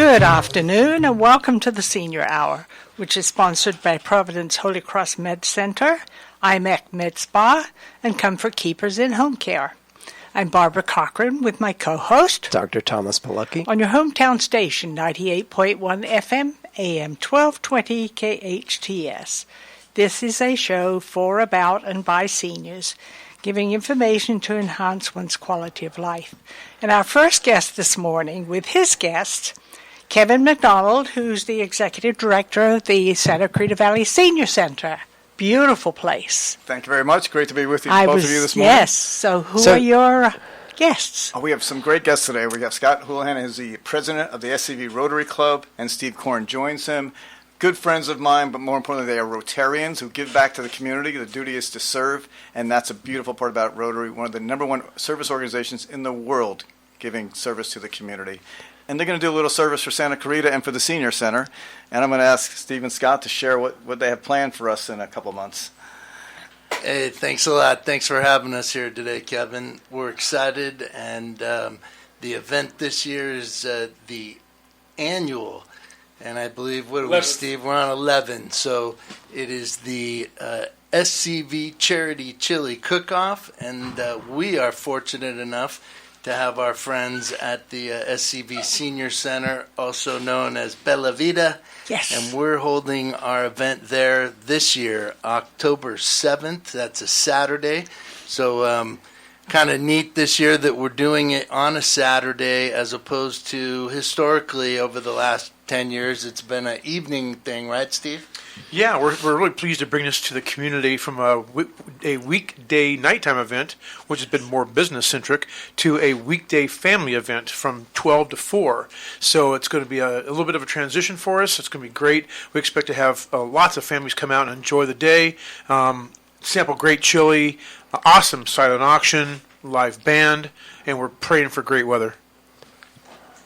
Good afternoon and welcome to the Senior Hour, which is sponsored by Providence Holy Cross Med Center, IMEC Med Spa, and Comfort Keepers in Home Care. I'm Barbara Cochran with my co-host, Dr. Thomas Polucki, on your hometown station, 98.1 FM, AM 1220 KHTS. This is a show for, about, and by seniors, giving information to enhance one's quality of life. And our first guest this morning, with his guest, Kevin McDonald, who's the Executive Director of the Santa Cruz Valley Senior Center. Beautiful place. Thank you very much. Great to be with you, both of you this morning. Yes. So who are your guests? We have some great guests today. We have Scott Houlihan, who's the president of the SCV Rotary Club, and Steve Korn joins him. Good friends of mine, but more importantly, they are Rotarians who give back to the community. The duty is to serve, and that's a beautiful part about Rotary, one of the number one service organizations in the world giving service to the community. And they're going to do a little service for Santa Clarita and for the Senior Center. And I'm going to ask Steve and Scott to share what they have planned for us in a couple of months. Hey, thanks a lot. Thanks for having us here today, Kevin. We're excited, and the event this year is the annual, and I believe, what are we, Steve? We're on 11. So it is the SCV Charity Chili Cook-Off, and we are fortunate enough to have our friends at the SCV Senior Center, also known as Bella Vida. Yes. And we're holding our event there this year, October 7th. That's a Saturday. So kind of neat this year that we're doing it on a Saturday as opposed to historically over the last 10 years. It's been an evening thing, right, Steve? Yeah, we're really pleased to bring this to the community from a weekday nighttime event, which has been more business-centric, to a weekday family event from 12 to 4. So it's going to be a little bit of a transition for us. It's going to be great. We expect to have lots of families come out and enjoy the day, sample great chili, awesome silent auction, live band, and we're praying for great weather.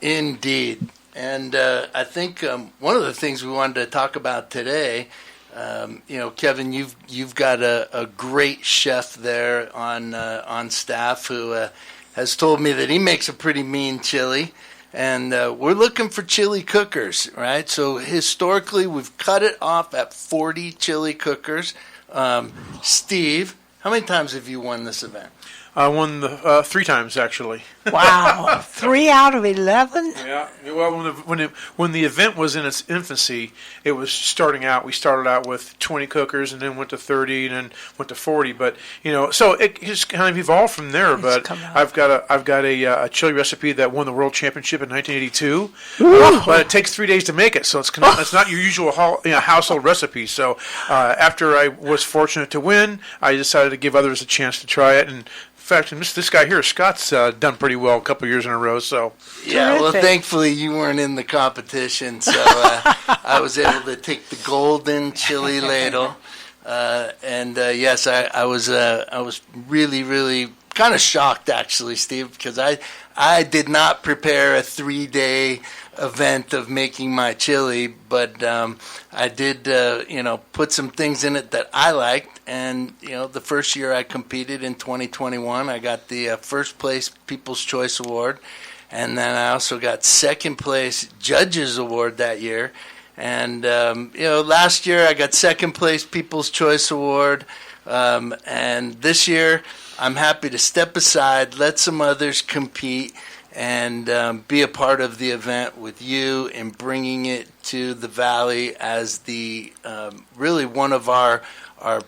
Indeed. And I think one of the things we wanted to talk about today, Kevin, you've got a great chef there on staff who has told me that he makes a pretty mean chili, and we're looking for chili cookers, right? So historically, we've cut it off at 40 chili cookers. Steve, how many times have you won this event? I won 3 times, actually. Wow, 3 out of 11? Yeah. Well, when the event was in its infancy, it was starting out. We started out with 20 cookers, and then went to 30, and then went to 40. But so it just kind of evolved from there. But I've got a chili recipe that won the world championship in 1982. But it takes 3 days to make it, so it's not your usual household recipe. So after I was fortunate to win, I decided to give others a chance to try it. And in fact, this guy here, Scott's done pretty well a couple of years in a row. So yeah, well, thankfully you weren't in the competition, so I was able to take the golden chili ladle. Yes, I was really, really kind of shocked actually, Steve, because I did not prepare a 3-day event of making my chili, but I did put some things in it that I liked. And the first year I competed in 2021, I got the first place People's Choice Award, and then I also got second place Judges Award that year. And last year I got second place People's Choice Award, and this year I'm happy to step aside, let some others compete, and be a part of the event with you in bringing it to the Valley as the really one of our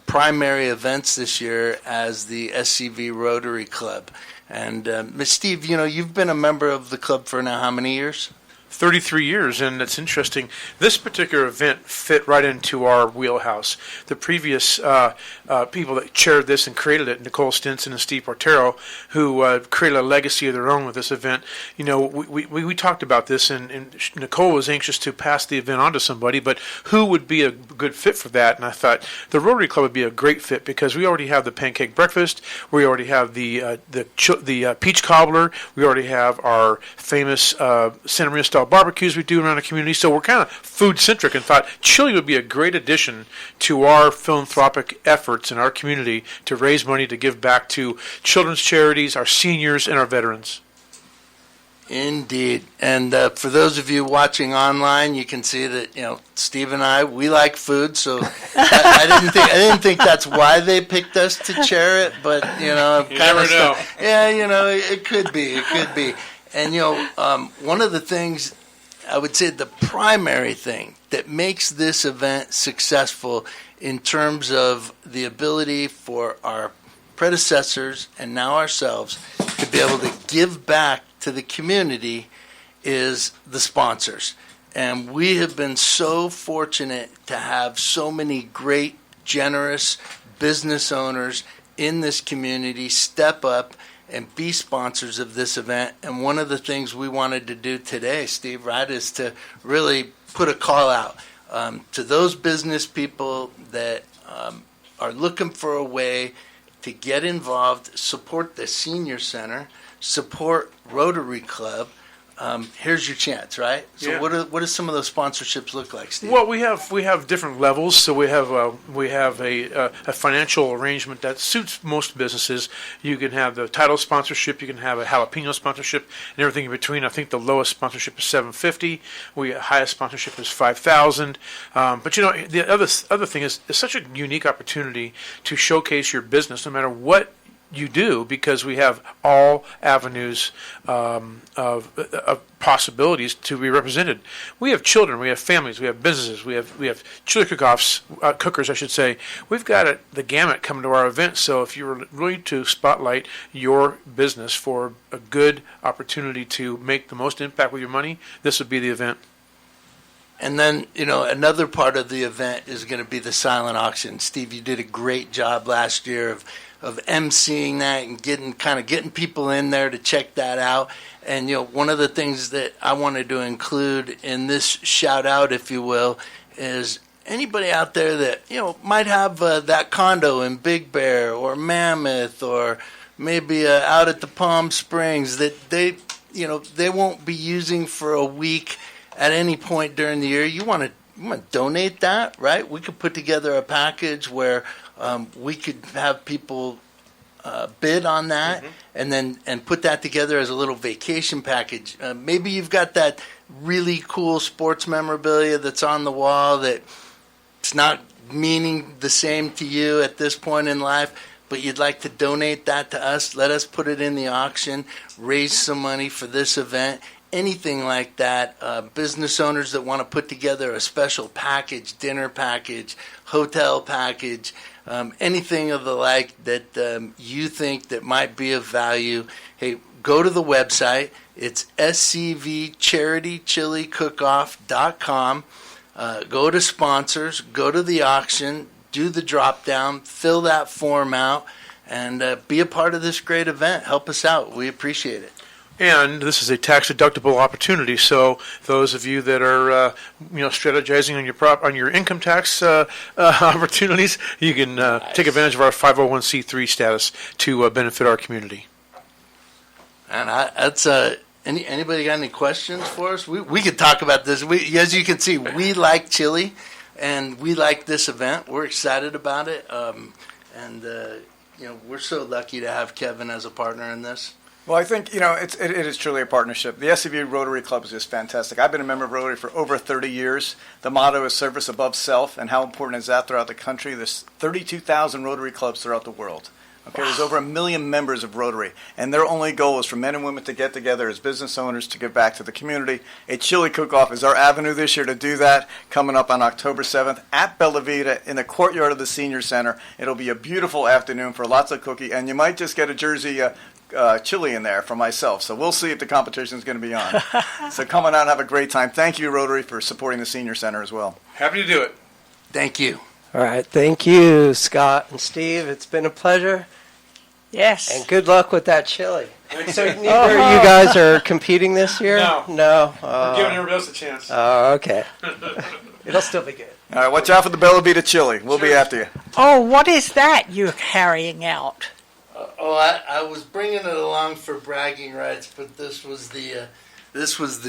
primary events this year as the SCV Rotary Club. And Ms. Steve, you've been a member of the club for now how many years? 33 years, and it's interesting. This particular event fit right into our wheelhouse. The previous people that chaired this and created it, Nicole Stinson and Steve Portero, who created a legacy of their own with this event. We talked about this, and Nicole was anxious to pass the event on to somebody, but who would be a good fit for that? And I thought the Rotary Club would be a great fit because we already have the pancake breakfast, we already have the peach cobbler, we already have our famous Santa Maria style barbecues we do around the community, so we're kind of food-centric and thought chili would be a great addition to our philanthropic efforts in our community to raise money to give back to children's charities, our seniors, and our veterans. Indeed. And for those of you watching online, you can see that, Steve and I, we like food, so I didn't think that's why they picked us to chair it, but, you never know. Yeah, it could be. And, one of the things, I would say the primary thing that makes this event successful in terms of the ability for our predecessors and now ourselves to be able to give back to the community is the sponsors. And we have been so fortunate to have so many great, generous business owners in this community step up and be sponsors of this event. And one of the things we wanted to do today, Steve, right, is to really put a call out to those business people that are looking for a way to get involved, support the senior center, support Rotary Club. Here's your chance, right? So Yeah. what do some of those sponsorships look like, Steve? Well, we have different levels. So we have a financial arrangement that suits most businesses. You can have the title sponsorship, you can have a jalapeno sponsorship, and everything in between. I think the lowest sponsorship is $750. Highest sponsorship is $5,000. But the other thing is, it's such a unique opportunity to showcase your business, no matter what you do, because we have all avenues of possibilities to be represented. We have children, we have families, we have businesses, we have chili cookers, I should say. We've got the gamut coming to our event. So if you were really to spotlight your business for a good opportunity to make the most impact with your money, this would be the event. And then, another part of the event is going to be the silent auction. Steve, you did a great job last year of emceeing that and getting people in there to check that out. And, one of the things that I wanted to include in this shout out, if you will, is anybody out there that, might have that condo in Big Bear or Mammoth or maybe out at the Palm Springs that they won't be using for a week at any point during the year. You want to donate that, right? We could put together a package where we could have people bid on that, and put that together as a little vacation package. Maybe you've got that really cool sports memorabilia that's on the wall that it's not meaning the same to you at this point in life, but you'd like to donate that to us. Let us put it in the auction, raise some money for this event. Anything like that, business owners that want to put together a special package, dinner package, hotel package, anything of the like that you think that might be of value, hey, go to the website. It's scvcharitychilicook-off.com. Go to sponsors, go to the auction, do the drop down, fill that form out, and be a part of this great event. Help us out. We appreciate it. And this is a tax-deductible opportunity, so those of you that are, strategizing on your income tax opportunities, you can take advantage of our 501c3 status to benefit our community. And that's anybody got any questions for us? We could talk about this. As you can see, we like chili, and we like this event. We're excited about it, we're so lucky to have Kevin as a partner in this. Well, I think, it is truly a partnership. The SCV Rotary Club is just fantastic. I've been a member of Rotary for over 30 years. The motto is service above self, and how important is that throughout the country? There's 32,000 Rotary clubs throughout the world. Okay, there's over 1 million members of Rotary, and their only goal is for men and women to get together as business owners to give back to the community. A chili cook-off is our avenue this year to do that, coming up on October 7th at Bella Vita in the courtyard of the Senior Center. It'll be a beautiful afternoon for lots of cookie, and you might just get a Jersey chili in there for myself. So we'll see if the competition is going to be on. So come on out and have a great time. Thank you, Rotary, for supporting the Senior Center as well. Happy to do it. Thank you. All right. Thank you, Scott and Steve. It's been a pleasure. Yes. And good luck with that chili. So neither of you guys are competing this year? No. We're giving everybody else a chance. Oh, okay. It'll still be good. All right, watch out for the Bella Vita chili. We'll be after you. Oh, what is that you're carrying out? I was bringing it along for bragging rights, but this was the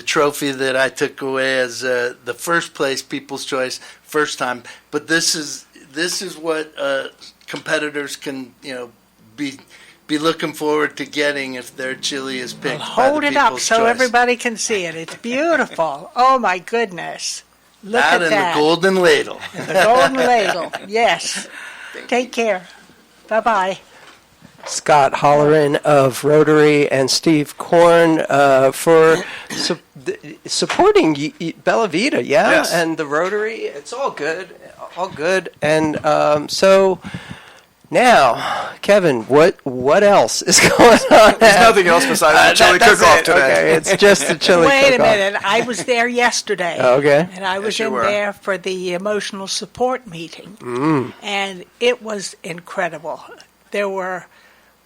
trophy that I took away as the first place People's Choice first time. But this is what competitors can be be looking forward to getting if their chili is picked. Hold by the it up people's so choice. everybody can see it. It's beautiful. Oh, my goodness. Look That at and that. the golden ladle. The golden ladle. Yes. Take care. Bye-bye. Scott Holleran of Rotary and Steve Korn for supporting Bella Vita, yeah, Yes. and the Rotary. It's all good, all good. And so now, Kevin, what else is going on? There's nothing else besides the chili That's cook-off it. today. Okay, it's just the chili Wait a cook-off. minute. I was there yesterday. Okay. And I was Yes, you in were. there for the emotional support meeting. And it was incredible. There were,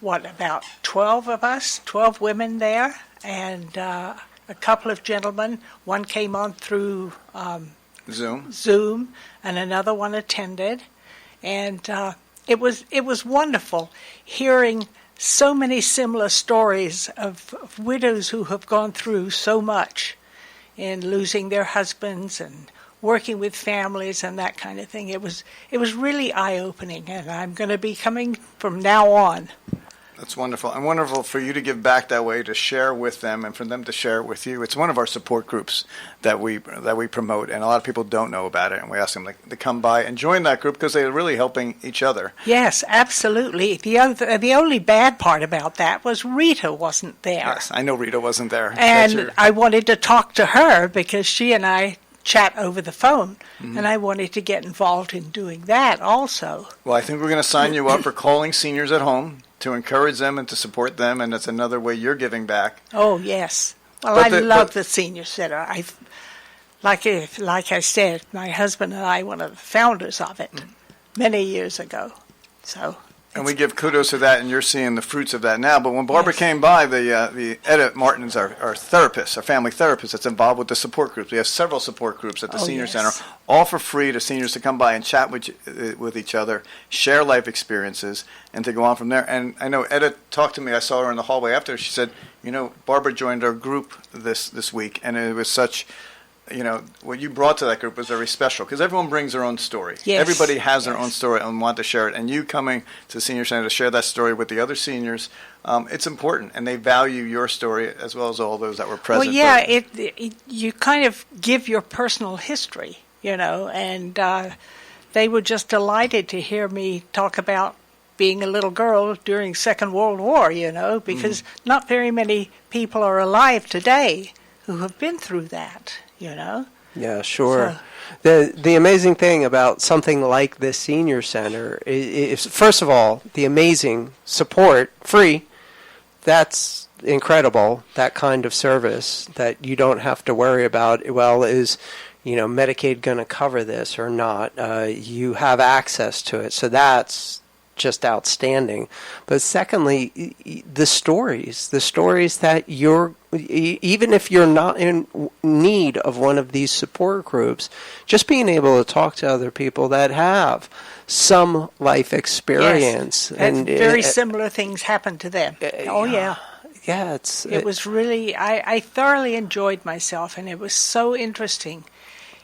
about 12 of us, 12 women there, and a couple of gentlemen. One came on through Zoom, and another one attended. And it was wonderful hearing so many similar stories of widows who have gone through so much in losing their husbands and working with families and that kind of thing. It was really eye-opening, and I'm going to be coming from now on. That's wonderful. And wonderful for you to give back that way, to share with them and for them to share it with you. It's one of our support groups that we promote, and a lot of people don't know about it. And we ask them to come by and join that group because they're really helping each other. Yes, absolutely. The only bad part about that was Rita wasn't there. Yes, I know Rita wasn't there. And I wanted to talk to her because she and I chat over the phone, and I wanted to get involved in doing that also. Well, I think we're going to sign you up for calling seniors at home to encourage them and to support them, and that's another way you're giving back. Oh, yes. Well, But I the- love but- the senior center. Like I said, my husband and I, one of the founders of it, many years ago. So. And we give kudos to that, and you're seeing the fruits of that now. But when Barbara Yes. came by, the Edith Martin is our therapist, our family therapist that's involved with the support groups. We have several support groups at the Oh, senior yes. center, all for free to seniors to come by and chat with each other, share life experiences, and to go on from there. And I know Edith talked to me. I saw her in the hallway after. She said, Barbara joined our group this week, and it was such. What you brought to that group was very special because everyone brings their own story. Yes. Everybody has their Yes. own story and want to share it. And you coming to the senior center to share that story with the other seniors, it's important. And they value your story as well as all those that were present. Well, yeah, you kind of give your personal history, and they were just delighted to hear me talk about being a little girl during Second World War, because not very many people are alive today who have been through that, Yeah, sure. The amazing thing about something like this senior center is, first of all, the amazing support, free. That's incredible, that kind of service that you don't have to worry about, is Medicaid going to cover this or not? You have access to it. So that's just outstanding. But secondly, the stories that even if you're not in need of one of these support groups, just being able to talk to other people that have some life experience. Yes, and very similar things happen to them. Oh, yeah. Yeah, It was really, I thoroughly enjoyed myself, and it was so interesting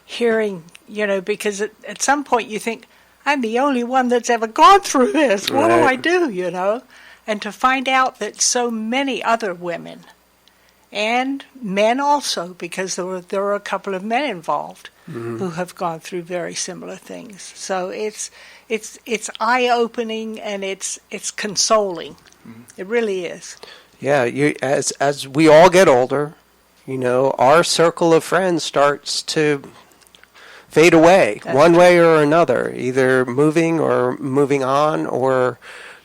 hearing, because at some point you think, I'm the only one that's ever gone through this. What do I do, And to find out that so many other women and men also, because there were a couple of men involved who have gone through very similar things. So it's eye-opening and it's consoling. It really is. Yeah, as we all get older, our circle of friends starts to fade away one way or another, either moving or moving on,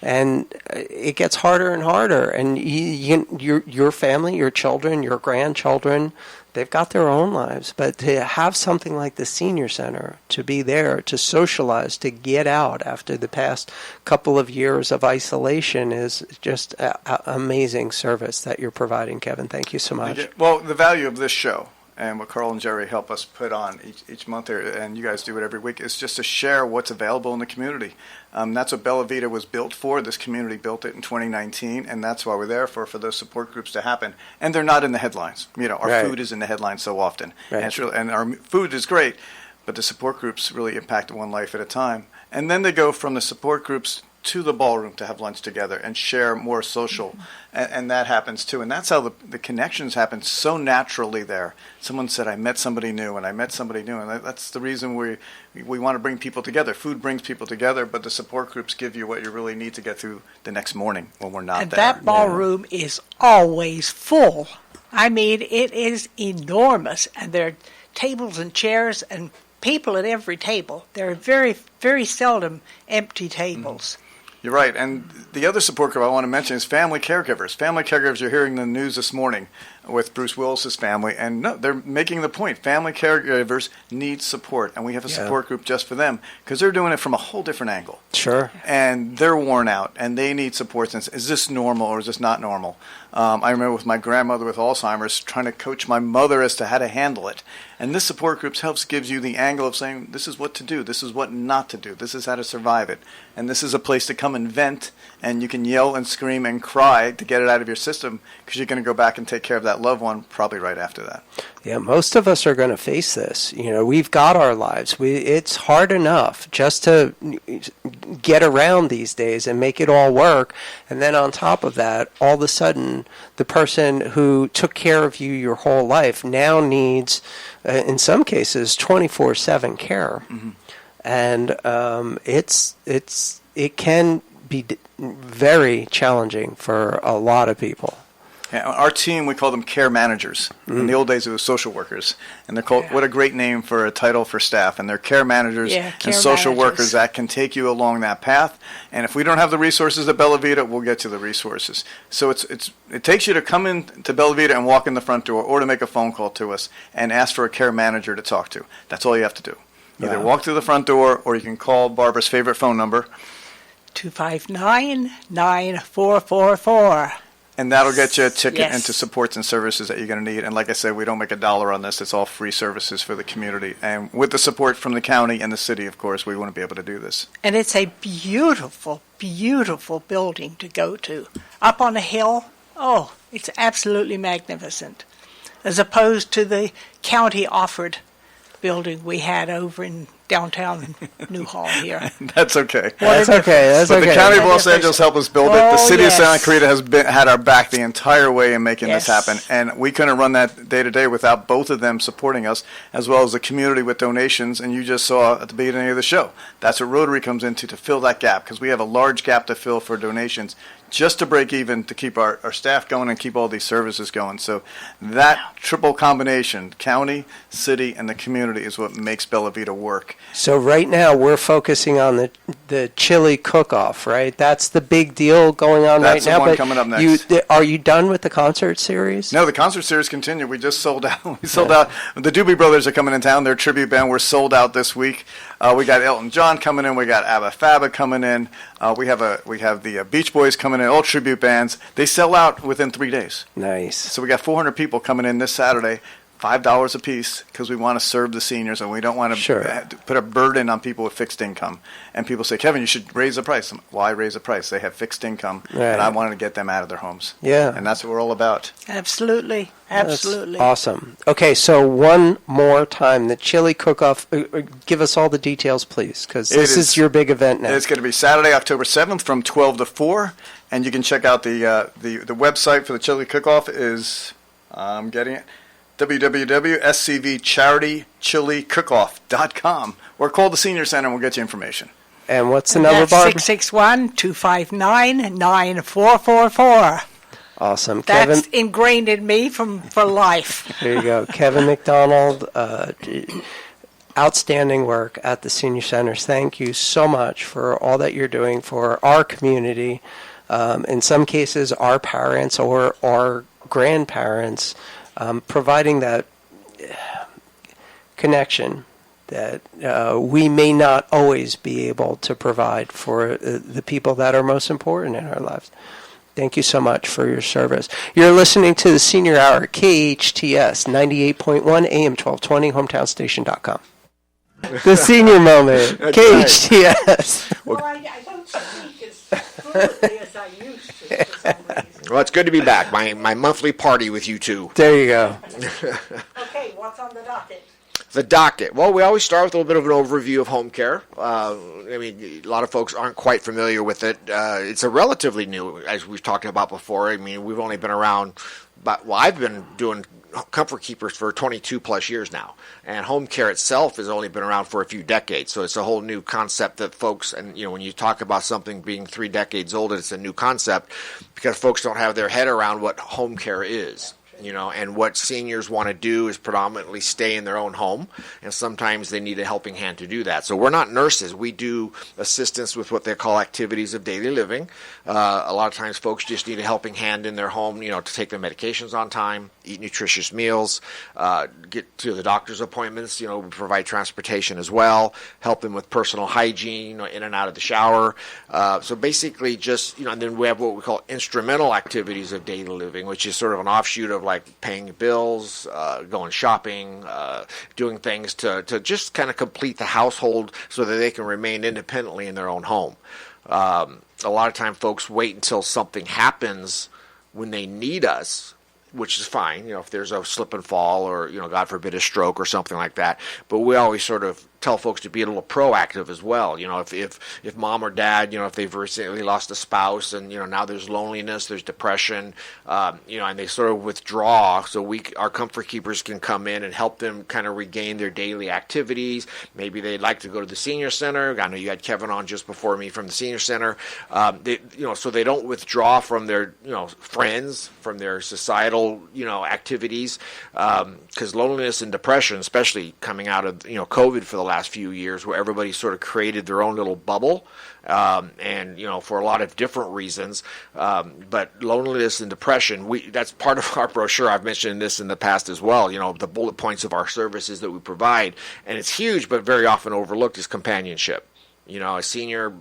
and it gets harder and harder. And your family, your children, your grandchildren, they've got their own lives. But to have something like the senior center, to be there, to socialize, to get out after the past couple of years of isolation is just an amazing service that you're providing, Kevin. Thank you so much. Well, the value of this show and what Carl and Jerry help us put on each month here, and you guys do it every week, is just to share what's available in the community. That's what Bella Vita was built for. This community built it in 2019, and that's why we're there for those support groups to happen. And they're not in the headlines. Our Right. food is in the headlines so often. Right. And our food is great, but the support groups really impact one life at a time. And then they go from the support groups to the ballroom to have lunch together and share more social. And that happens too. And that's how the connections happen so naturally there. Someone said, I met somebody new, and I met somebody new. And that's the reason we want to bring people together. Food brings people together, but the support groups give you what you really need to get through the next morning when we're not and there. That ballroom is always full. I mean, it is enormous. And there are tables and chairs and people at every table. There are very, very seldom empty tables. You're right. And the other support group I want to mention is family caregivers. Family caregivers, you're hearing the news this morning with Bruce Willis's family, and no, they're making the point. Family caregivers need support, and we have a support group just for them because they're doing it from a whole different angle. Sure. And they're worn out, and they need support. And is this normal or is this not normal? I remember with my grandmother with Alzheimer's trying to coach my mother as to how to handle it. And this support group gives you the angle of saying, this is what to do, this is what not to do, this is how to survive it. And this is a place to come and vent, and you can yell and scream and cry to get it out of your system because you're going to go back and take care of that loved one probably right after that. Yeah, most of us are going to face this. You know, we've got our lives. It's hard enough just to get around these days and make it all work. And then on top of that, all of a sudden, the person who took care of you your whole life now needs, in some cases, 24/7 care. Mm-hmm. And it can be very challenging for a lot of people. Yeah, our team, we call them care managers. In the old days, it was social workers. And they're called, what a great name for a title for staff. And they're care managers and social workers that can take you along that path. And if we don't have the resources at Bella Vita, we'll get you the resources. So it takes you to come in to Bella Vita and walk in the front door or to make a phone call to us and ask for a care manager to talk to. That's all you have to do. Either walk through the front door or you can call Barbara's favorite phone number. 259-9444. And that'll get you a ticket into supports and services that you're going to need. And like I said, we don't make a dollar on this. It's all free services for the community. And with the support from the county and the city, of course, we want to be able to do this. And it's a beautiful, beautiful building to go to. Up on a hill, it's absolutely magnificent. As opposed to the county-offered building we had over in downtown Newhall here. That's okay. That's okay. But the County of Los Angeles helped us build it. The City of Santa Clarita has had our back the entire way in making this happen. And we couldn't run that day to day without both of them supporting us, as well as the community with donations. And you just saw at the beginning of the show, that's what Rotary comes into to fill that gap, because we have a large gap to fill for donations just to break even, to keep our staff going and keep all these services going. So that triple combination, county, city, and the community, is what makes Bella Vita work. So right now we're focusing on the chili cook-off, right? That's the big deal going on right now. That's the one coming up next. Are you done with the concert series? No, the concert series continue. We just sold out. We sold out. The Doobie Brothers are coming in town. Their tribute band. We're sold out this week. We got Elton John coming in. We got Abba Fabba coming in. We have the Beach Boys coming in. All tribute bands. They sell out within 3 days. Nice. So we got 400 people coming in this Saturday. $5 a piece, because we want to serve the seniors and we don't want to put a burden on people with fixed income. And people say, Kevin, you should raise the price. Why raise the price? They have fixed income, and I wanted to get them out of their homes. Yeah. And that's what we're all about. Absolutely. Absolutely. That's awesome. Okay, so one more time, the chili cook-off. Give us all the details, please, because this is your big event now. It's going to be Saturday, October 7th from 12 to 4. And you can check out the website for the chili cook-off is, I'm getting it, www.scvcharitychiliCookoff.com, or call the Senior Center and we'll get you information. And what's the number, Barb? 661-259-9444. Awesome. That's Kevin, ingrained in me for life. There you go. Kevin McDonald, outstanding work at the Senior Centers. Thank you so much for all that you're doing for our community. In some cases, our parents or our grandparents, providing that connection that we may not always be able to provide for the people that are most important in our lives. Thank you so much for your service. You're listening to the Senior Hour, KHTS 98.1 AM 1220, hometownstation.com. The Senior Moment, KHTS. Well, I don't speak as fluently as I used to for some reason. Well, it's good to be back. My monthly party with you two. There you go. Okay, what's on the docket? The docket. Well, we always start with a little bit of an overview of home care. I mean, a lot of folks aren't quite familiar with it. It's a relatively new, as we've talked about before. I mean, we've only been around, I've been doing comfort keepers for 22 plus years now, and home care itself has only been around for a few decades. So it's a whole new concept that folks, and when you talk about something being 3 decades old, it's a new concept because folks don't have their head around what home care is. And what seniors want to do is predominantly stay in their own home, and sometimes they need a helping hand to do that. So we're not nurses. We do assistance with what they call activities of daily living. A lot of times folks just need a helping hand in their home, to take their medications on time, eat nutritious meals, get to the doctor's appointments. We provide transportation as well, help them with personal hygiene, in and out of the shower. So basically just, and then we have what we call instrumental activities of daily living, which is sort of an offshoot of like paying bills, going shopping, doing things to just kind of complete the household so that they can remain independently in their own home. A lot of time folks wait until something happens when they need us, which is fine, if there's a slip and fall or, God forbid, a stroke or something like that. But we always sort of tell folks to be a little proactive as well. If mom or dad, if they've recently lost a spouse and, now there's loneliness, there's depression, and they sort of withdraw. So our comfort keepers can come in and help them kind of regain their daily activities. Maybe they'd like to go to the senior center. I know you had Kevin on just before me from the senior center. So they don't withdraw from their, friends, from their societal, activities, because loneliness and depression, especially coming out of, COVID for the last few years, where everybody sort of created their own little bubble, and for a lot of different reasons, but loneliness and depression, that's part of our brochure. I've mentioned this in the past as well, the bullet points of our services that we provide, and it's huge but very often overlooked, is companionship. A senior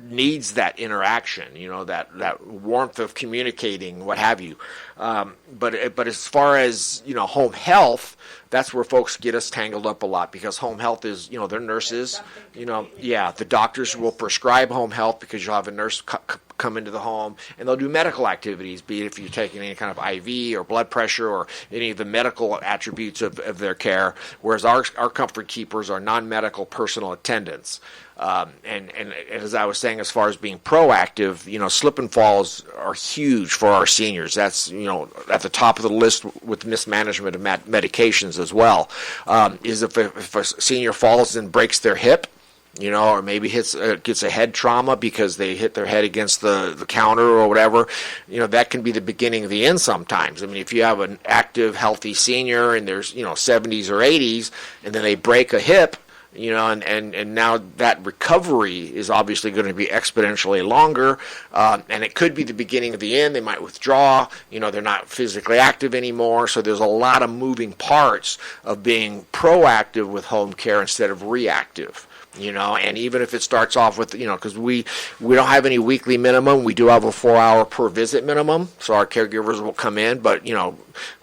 needs that interaction, that warmth of communicating, what have you. But as far as, home health, that's where folks get us tangled up a lot, because home health is, they're nurses, the doctors will prescribe home health because you'll have a nurse come into the home, and they'll do medical activities, be it if you're taking any kind of IV or blood pressure or any of the medical attributes of their care, whereas our comfort keepers are non-medical personal attendants. And as I was saying, as far as being proactive, slip and falls are huge for our seniors. That's, at the top of the list with mismanagement of medications as well. Is if a senior falls and breaks their hip, or maybe gets a head trauma because they hit their head against the counter or whatever, that can be the beginning of the end sometimes. I mean, if you have an active, healthy senior and there's, 70s or 80s, and then they break a hip, and now that recovery is obviously going to be exponentially longer, and it could be the beginning of the end. They might withdraw, they're not physically active anymore, so there's a lot of moving parts of being proactive with home care instead of reactive. And even if it starts off with, because we don't have any weekly minimum, we do have a 4-hour per visit minimum, so our caregivers will come in, but,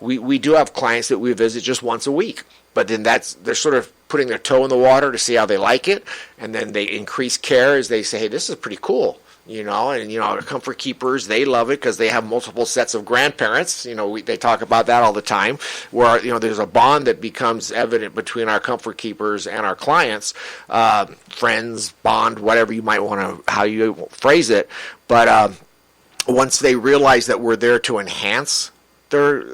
we do have clients that we visit just once a week, but then they're sort of putting their toe in the water to see how they like it, and then they increase care as they say, hey, this is pretty cool. And comfort keepers, they love it because they have multiple sets of grandparents. They talk about that all the time, where there's a bond that becomes evident between our comfort keepers and our clients, friends, bond, whatever you might want to, how you phrase it. But once they realize that we're there to enhance their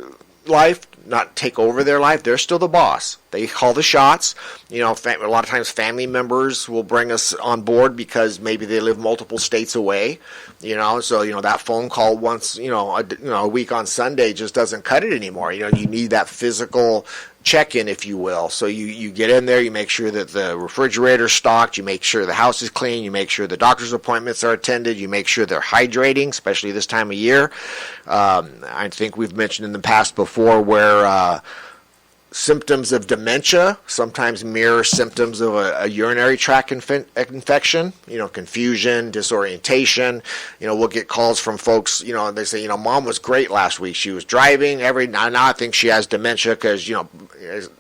life, not take over their life, they're still the boss. They call the shots. A lot of times family members will bring us on board because maybe they live multiple states away. So that phone call once, a week on Sunday just doesn't cut it anymore. You need that physical check-in, if you will. So you get in there, you make sure that the refrigerator's stocked, you make sure the house is clean, you make sure the doctor's appointments are attended, you make sure they're hydrating, especially this time of year. I think we've mentioned in the past before where symptoms of dementia sometimes mirror symptoms of a urinary tract infection, confusion, disorientation. We'll get calls from folks, they say, Mom was great last week. She was driving now I think she has dementia because,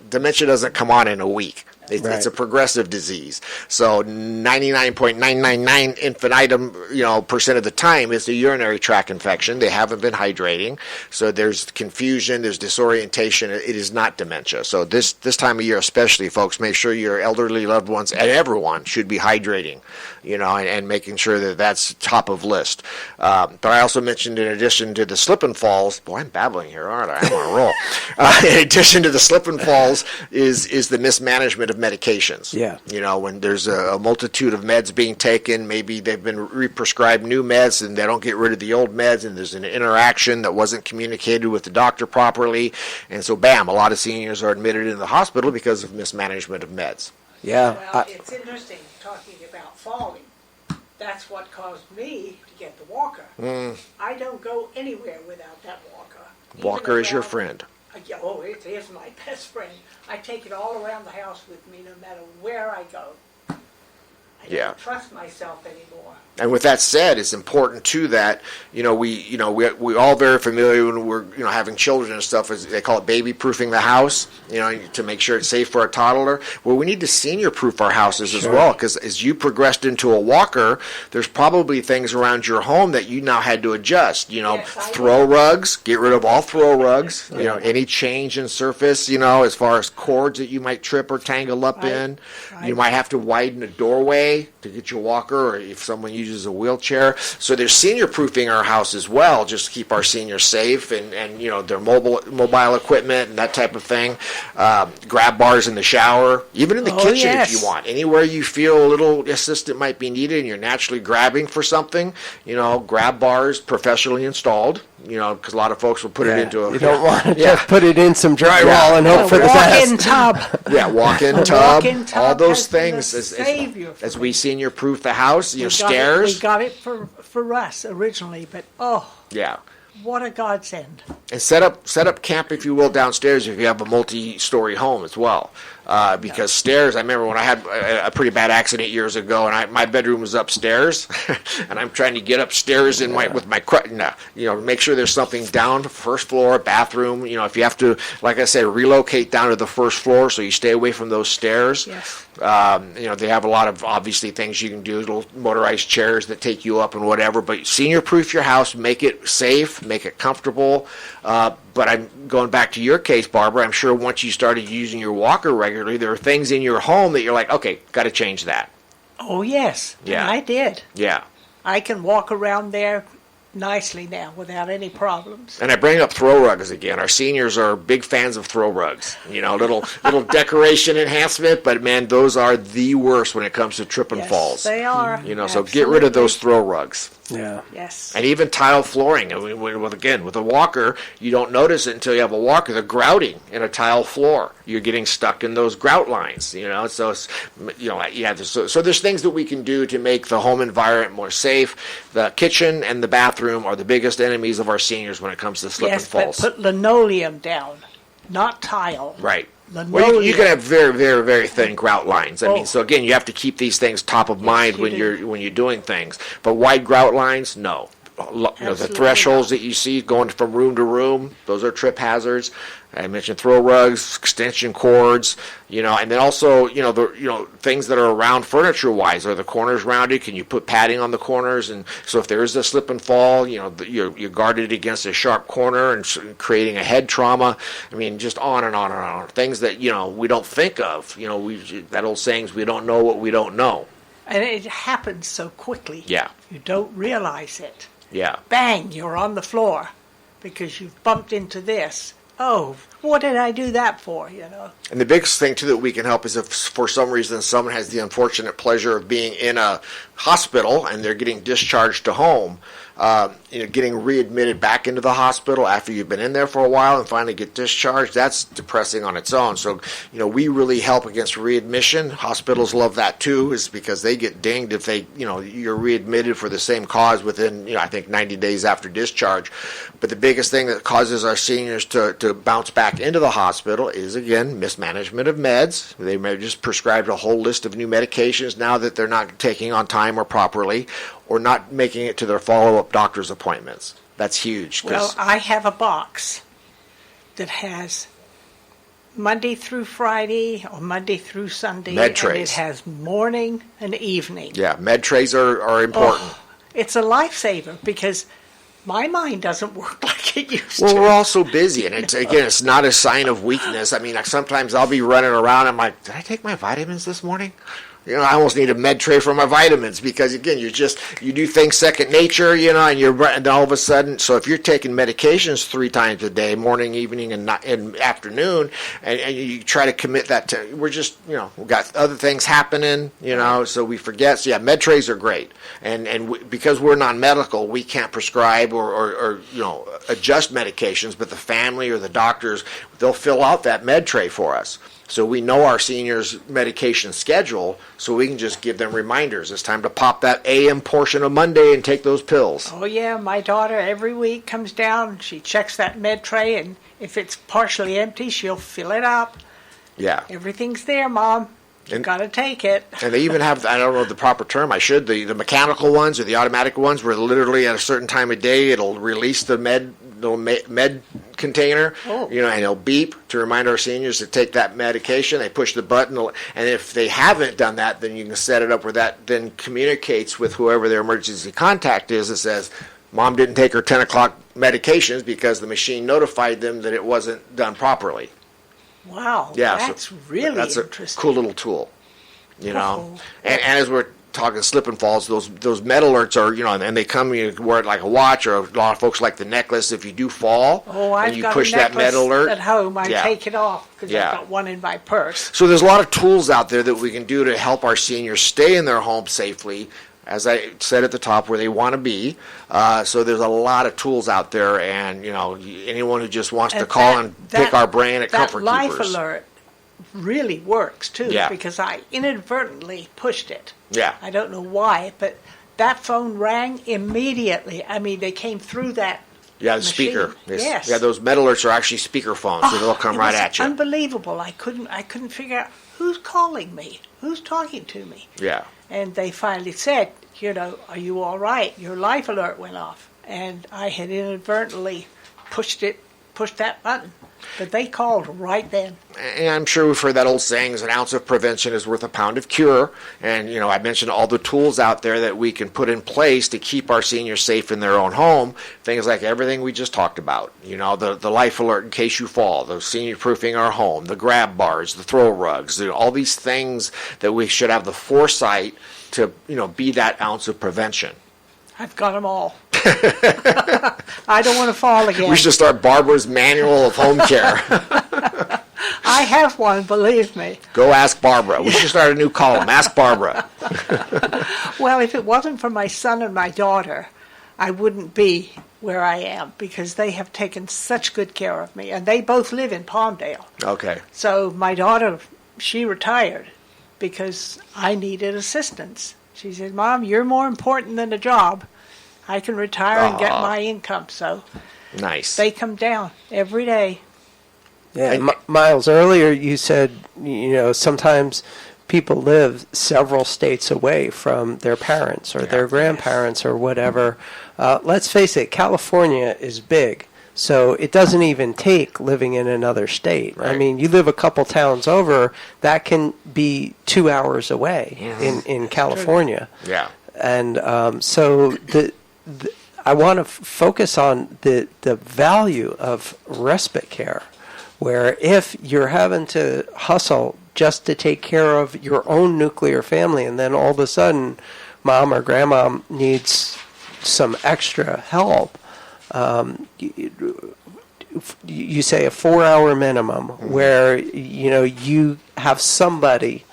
dementia doesn't come on in a week. It's a progressive disease. So 99.999 infinitum, percent of the time is a urinary tract infection. They haven't been hydrating. So there's confusion, there's disorientation. It is not dementia. So this time of year especially, folks, make sure your elderly loved ones and everyone should be hydrating, and making sure that that's top of list. But I also mentioned, in addition to the slip and falls, boy, I'm babbling here, aren't I? I'm on a roll. In addition to the slip and falls is the mismanagement of medications. Yeah. When there's a multitude of meds being taken, maybe they've been re-prescribed new meds and they don't get rid of the old meds, and there's an interaction that wasn't communicated with the doctor properly, and so bam, a lot of seniors are admitted into the hospital because of mismanagement of meds. Yeah. Well, it's interesting talking about falling. That's what caused me to get the walker. I don't go anywhere without that walker. Walker is your friend. Oh, it is my best friend. I take it all around the house with me no matter where I go. I don't trust myself anymore. And with that said, it's important too that we all very familiar when we're having children and stuff. As they call it, baby proofing the house. To make sure it's safe for a toddler. Well, we need to senior proof our houses as well, because as you progressed into a walker, there's probably things around your home that you now had to adjust. Throw rugs, get rid of all throw rugs. Any change in surface. As far as cords that you might trip or tangle up in. You might have to widen a doorway to get your walker, or if someone uses a wheelchair. So there's senior proofing our house as well, just to keep our seniors safe, and their mobile equipment and that type of thing. Grab bars in the shower, even in the kitchen if you want. Anywhere you feel a little assistance might be needed and you're naturally grabbing for something, grab bars professionally installed, because a lot of folks will put it into a... You don't want to just put it in some drywall and hope for the best. Walk-in tub. Walk-in tub. Walk-in tub, all those things. As we senior proof the house, stairs. We got it for us originally, but what a godsend. And set up camp, if you will, downstairs if you have a multi-story home as well. Because stairs, I remember when I had a pretty bad accident years ago, and my bedroom was upstairs, and I'm trying to get upstairs make sure there's something down, first floor, bathroom. If you have to, like I said, relocate down to the first floor, so you stay away from those stairs. Yes. They have a lot of obviously things you can do, little motorized chairs that take you up and whatever. But senior proof your house, make it safe, make it comfortable. But I'm going back to your case, Barbara. I'm sure once you started using your walker regularly, there are things in your home that you're like, okay, got to change that. Oh, yes. Yeah. And I did. Yeah. I can walk around there nicely now without any problems. And I bring up throw rugs again. Our seniors are big fans of throw rugs. Little decoration enhancement, but man, those are the worst when it comes to trip and falls. They are. So get rid of those throw rugs. Yeah. Yes. And even tile flooring. With a walker, you don't notice it until you have a walker. The grouting in a tile floor, you're getting stuck in those grout lines. So so there's things that we can do to make the home environment more safe. The kitchen and the bathroom are the biggest enemies of our seniors when it comes to slip and falls. But put linoleum down, not tile. Right. Linoleum. Well, you can have very, very, very thin grout lines. I mean, so again, you have to keep these things top of mind when you're doing things. But wide grout lines, no. The thresholds that you see going from room to room, those are trip hazards. I mentioned throw rugs, extension cords, and then also, things that are around furniture-wise. Are the corners rounded? Can you put padding on the corners? And so if there is a slip and fall, you're guarded against a sharp corner and creating a head trauma. I mean, just on and on and on. Things that, we don't think of. That old saying is, we don't know what we don't know. And it happens so quickly. Yeah. You don't realize it. Yeah. Bang, you're on the floor because you've bumped into this. Oh, what did I do that for, And the biggest thing, too, that we can help is if for some reason someone has the unfortunate pleasure of being in a hospital and they're getting discharged to home, getting readmitted back into the hospital after you've been in there for a while and finally get discharged, that's depressing on its own. So, we really help against readmission. Hospitals love that, too, is because they get dinged if you're readmitted for the same cause within, I think 90 days after discharge. But the biggest thing that causes our seniors to bounce back into the hospital is, again, mismanagement of meds. They may have just prescribed a whole list of new medications now that they're not taking on time or properly, or not making it to their follow-up doctor's appointments. That's huge. Well, I have a box that has Monday through Friday or Monday through Sunday. Med And trays. it has morning and evening. Yeah, med trays are important. Oh, it's a lifesaver because my mind doesn't work like it used Well, to. we're all so busy, and it's not a sign of weakness. I mean, like, sometimes I'll be running around. I'm like, did I take my vitamins this morning? I almost need a med tray for my vitamins because, again, you do things second nature, and and all of a sudden, so if you're taking medications 3 times a day, morning, evening, and afternoon, and you try to commit that to, we're just, we've got other things happening, so we forget. So, yeah, med trays are great. And because we're non-medical, we can't prescribe or adjust medications, but the family or the doctors, they'll fill out that med tray for us. So we know our seniors' medication schedule, so we can just give them reminders. It's time to pop that AM portion of Monday and take those pills. Oh, yeah, my daughter every week comes down, she checks that med tray, and if it's partially empty, she'll fill it up. Yeah. Everything's there, Mom. You got to take it. And they even have, I don't know the proper term, the mechanical ones or the automatic ones where literally at a certain time of day it'll release the med container, and it'll beep to remind our seniors to take that medication. They push the button, and if they haven't done that, then you can set it up where that then communicates with whoever their emergency contact is and says, Mom didn't take her 10 o'clock medications because the machine notified them that it wasn't done properly. Wow, Yeah, that's really that's interesting. a cool little tool, Oh. And as we're talking slip and falls, those med alerts are, and they come, you wear it like a watch, or a lot of folks like the necklace. If you do fall, I've and you got push a that med necklace alert at home. I Yeah. take it off because Yeah. I've got one in my purse. So there's a lot of tools out there that we can do to help our seniors stay in their home safely, as I said at the top, where they want to be. So there's a lot of tools out there, and anyone who just wants to And call that- and pick our brain at that Comfort life Keepers. alert really works too, Yeah. because I inadvertently pushed it. Yeah. I don't know why, but that phone rang immediately. I mean, they came through that. Yeah, the machine. speaker. Yes. Yeah, those med alerts are actually speaker phones, so they'll come It right was at you. Unbelievable. I couldn't figure out who's calling me, who's talking to me. Yeah. And they finally said, are you all right? Your life alert went off. And I had inadvertently pushed that button. But they called right then. And I'm sure we've heard that old saying, is an ounce of prevention is worth a pound of cure. And, I mentioned all the tools out there that we can put in place to keep our seniors safe in their own home. Things like everything we just talked about. The life alert in case you fall, the senior proofing our home, the grab bars, the throw rugs, all these things that we should have the foresight to, be that ounce of prevention. I've got them all. I don't want to fall again. We should start Barbara's Manual of Home Care. I have one, believe me. Go ask Barbara. We should start a new column. Ask Barbara. Well, if it wasn't for my son and my daughter, I wouldn't be where I am because they have taken such good care of me. And they both live in Palmdale. Okay. So my daughter, she retired because I needed assistance. She said, Mom, you're more important than a job. I can retire and get my income. So Nice. they come down every day. Yeah, Myles, earlier you said, sometimes people live several states away from their parents or their grandparents or whatever. Let's face it, California is big, so it doesn't even take living in another state. Right. I mean, you live a couple towns over, that can be 2 hours away in California. Yeah. And so I want to focus on the value of respite care, where if you're having to hustle just to take care of your own nuclear family, and then all of a sudden mom or grandma needs some extra help, you say a 4-hour minimum, where you have somebody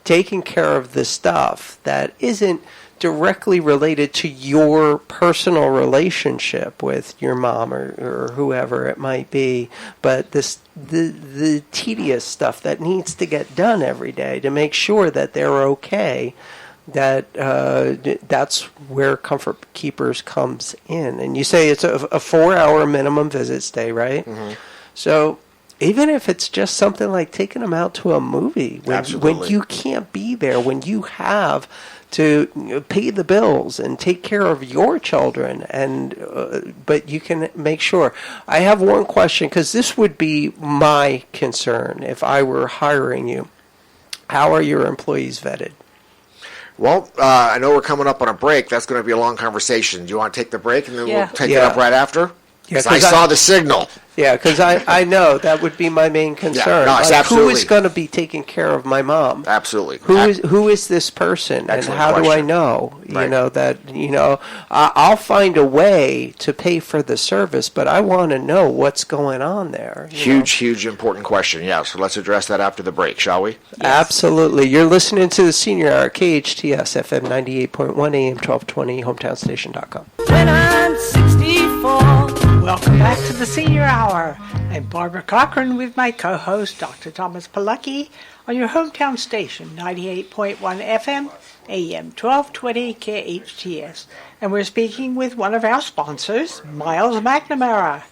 taking care of the stuff that isn't directly related to your personal relationship with your mom or whoever it might be, but the tedious stuff that needs to get done every day to make sure that they're okay, that's where Comfort Keepers comes in. And you say it's a 4-hour minimum visit stay, right? Mm-hmm. So even if it's just something like taking them out to a movie, when you can't be there, when you have to pay the bills and take care of your children, and but you can make sure. I have one question, because this would be my concern if I were hiring you. How are your employees vetted? Well, I know we're coming up on a break. That's going to be a long conversation. Do you want to take the break, and then we'll take it up right after? Because I saw the signal. Yeah, because I know that would be my main concern. Yeah, no, it's like, absolutely. who is going to be taking care of my mom? Absolutely. Who is this person, and how do I know? Right. You know that I'll find a way to pay for the service, but I want to know what's going on there. Huge, important question. Yeah, so let's address that after the break, shall we? Yes. Absolutely. You're listening to the Senior Hour, KHTS FM 98.1 AM 1220, hometownstation.com. When I'm 64. Welcome back to the Senior Hour. I'm Barbara Cochran with my co-host, Dr. Thomas Polucki, on your hometown station, 98.1 FM, AM 1220, KHTS. And we're speaking with one of our sponsors, Myles McNamara,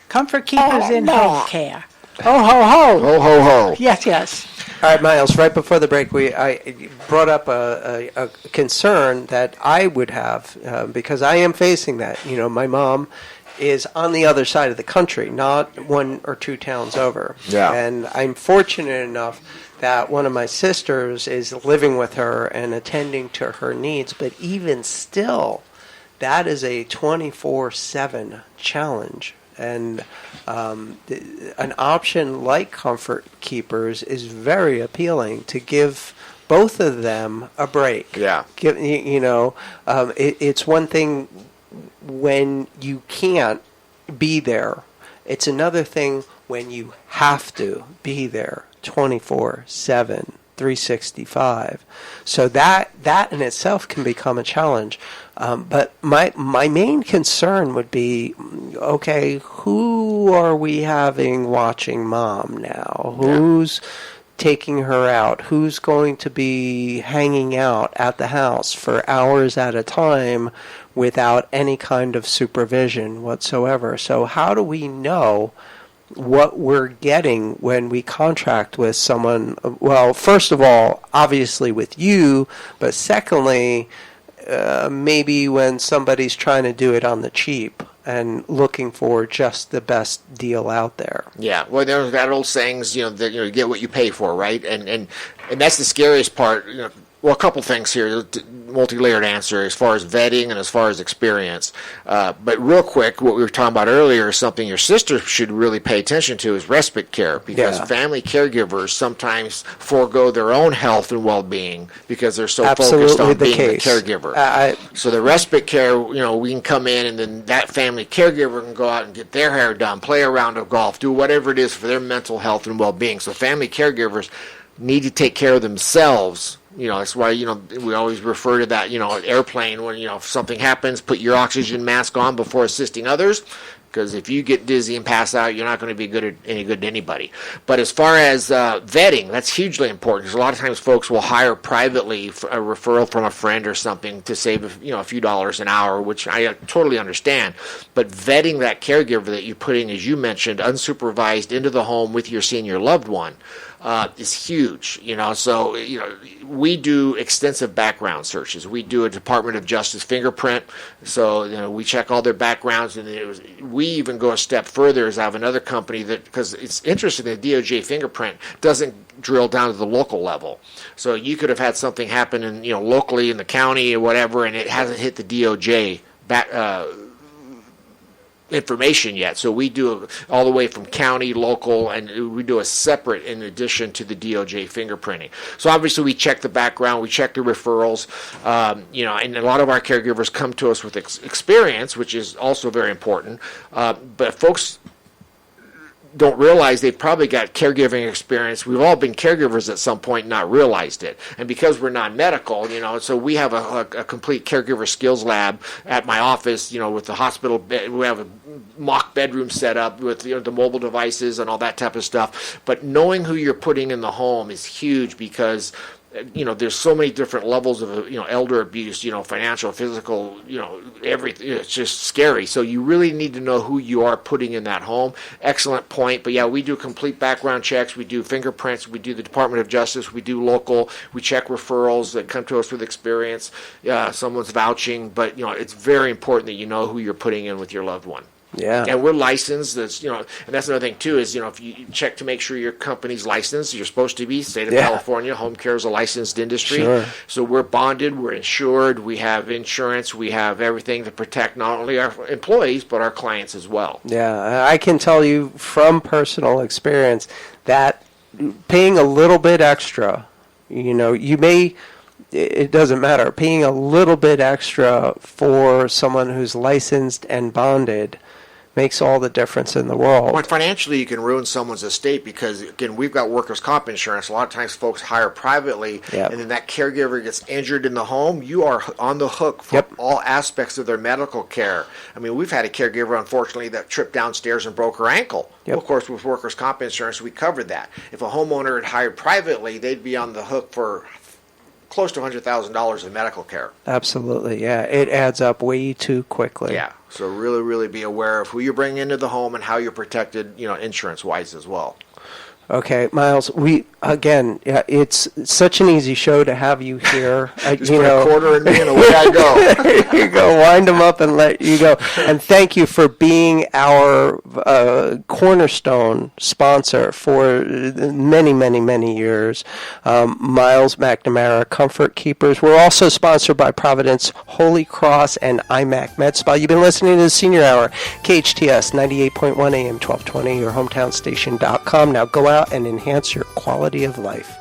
Comfort Keepers in Home Care. Ho, ho, ho. Ho, ho, ho. Yes. All right, Myles, right before the break, I brought up a concern that I would have, because I am facing that. My mom is on the other side of the country, not one or two towns over. Yeah. And I'm fortunate enough that one of my sisters is living with her and attending to her needs, but even still, that is a 24/7 challenge. And an option like Comfort Keepers is very appealing to give both of them a break. Yeah. It's one thing when you can't be there. It's another thing when you have to be there 24/7, 365. So that in itself can become a challenge. But my main concern would be, okay, who are we having watching mom now? Who's taking her out? Who's going to be hanging out at the house for hours at a time without any kind of supervision whatsoever? So how do we know what we're getting when we contract with someone? Well, first of all, obviously with you, but secondly, maybe when somebody's trying to do it on the cheap and looking for just the best deal out there. Yeah, well, there's that old sayings, you get what you pay for, right? And that's the scariest part. Well, a couple things here, multi-layered answer as far as vetting and as far as experience. But real quick, what we were talking about earlier is something your sister should really pay attention to is respite care, because family caregivers sometimes forego their own health and well-being because they're so focused on being the caregiver. So the respite care, we can come in and then that family caregiver can go out and get their hair done, play a round of golf, do whatever it is for their mental health and well-being. So family caregivers need to take care of themselves. That's why, we always refer to that, an airplane when, if something happens, put your oxygen mask on before assisting others. Because if you get dizzy and pass out, you're not going to be any good to anybody. But as far as vetting, that's hugely important. Because a lot of times folks will hire privately a referral from a friend or something to save a few dollars an hour, which I totally understand. But vetting that caregiver that you're putting, as you mentioned, unsupervised into the home with your senior loved one is huge. So we do extensive background searches. We do a Department of Justice fingerprint. So we check all their backgrounds, and we even go a step further. As I have another company that, because it's interesting, the DOJ fingerprint doesn't drill down to the local level. So you could have had something happen in locally in the county or whatever, and it hasn't hit the DOJ information yet. So we do all the way from county, local, and we do a separate in addition to the DOJ fingerprinting. So obviously we check the background, we check the referrals, and a lot of our caregivers come to us with experience, which is also very important. But folks don't realize they've probably got caregiving experience. We've all been caregivers at some point and not realized it. And because we're non-medical, so we have a complete caregiver skills lab at my office, with the hospital bed. We have a mock bedroom set up with the mobile devices and all that type of stuff. But knowing who you're putting in the home is huge, because there's so many different levels of, elder abuse, financial, physical, everything. It's just scary. So you really need to know who you are putting in that home. Excellent point. But yeah, we do complete background checks. We do fingerprints. We do the Department of Justice. We do local. We check referrals that come to us with experience. Someone's vouching. But, it's very important that you know who you're putting in with your loved one. Yeah. And we're licensed. That's, and that's another thing too is, if you check to make sure your company's licensed, you're supposed to be. State of California, home care is a licensed industry. Sure. So we're bonded, we're insured, we have insurance, we have everything to protect not only our employees, but our clients as well. Yeah, I can tell you from personal experience that paying a little bit extra, it doesn't matter, paying a little bit extra for someone who's licensed and bonded makes all the difference in the world. Well, financially, you can ruin someone's estate because, again, we've got workers' comp insurance. A lot of times folks hire privately, and then that caregiver gets injured in the home. You are on the hook for all aspects of their medical care. I mean, we've had a caregiver, unfortunately, that tripped downstairs and broke her ankle. Well, of course, with workers' comp insurance, we covered that. If a homeowner had hired privately, they'd be on the hook for close to $100,000 in medical care. Absolutely, yeah. It adds up way too quickly. Yeah, so really, really be aware of who you're bringing into the home and how you're protected, insurance-wise as well. Okay, Myles, it's such an easy show to have you here. Just put a quarter in me and away I go. There you go, wind them up and let you go. And thank you for being our cornerstone sponsor for many, many, many years. Myles McNamara, Comfort Keepers. We're also sponsored by Providence Holy Cross and IMAC Med Spa. You've been listening to the Senior Hour, KHTS 98.1 AM 1220, your hometown station.com. Now go out and enhance your quality of life.